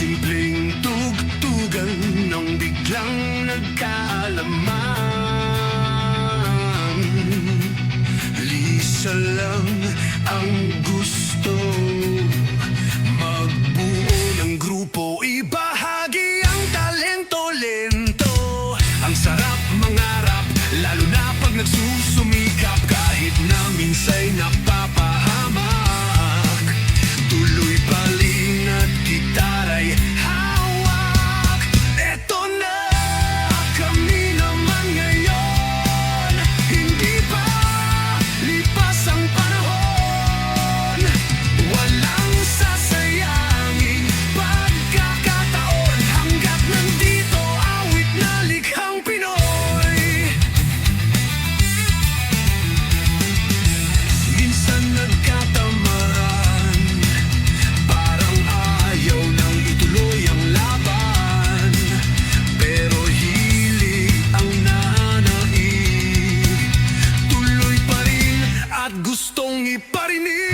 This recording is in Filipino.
simpleng tugtugan ng biglang nagkaalaman. Lisa lang ang gusto, magbuo ng grupo, ibahagi ang talento-lento. Ang sarap mangarap, lalo na pag nagsusumikap, kahit na minsa'y napapahamak. Tuloy pa rin at gitaray hawak. Eto na kami naman ngayon, hindi pa lipas ang panahon. Walang sasayanging pagkakataon, hanggat nandito awit na likhang Pinoy. Minsan nagkatamaran, parang ayaw nang ituloy ang laban, pero hilig ang nanaig, tuloy pa rin at gustong iparinig.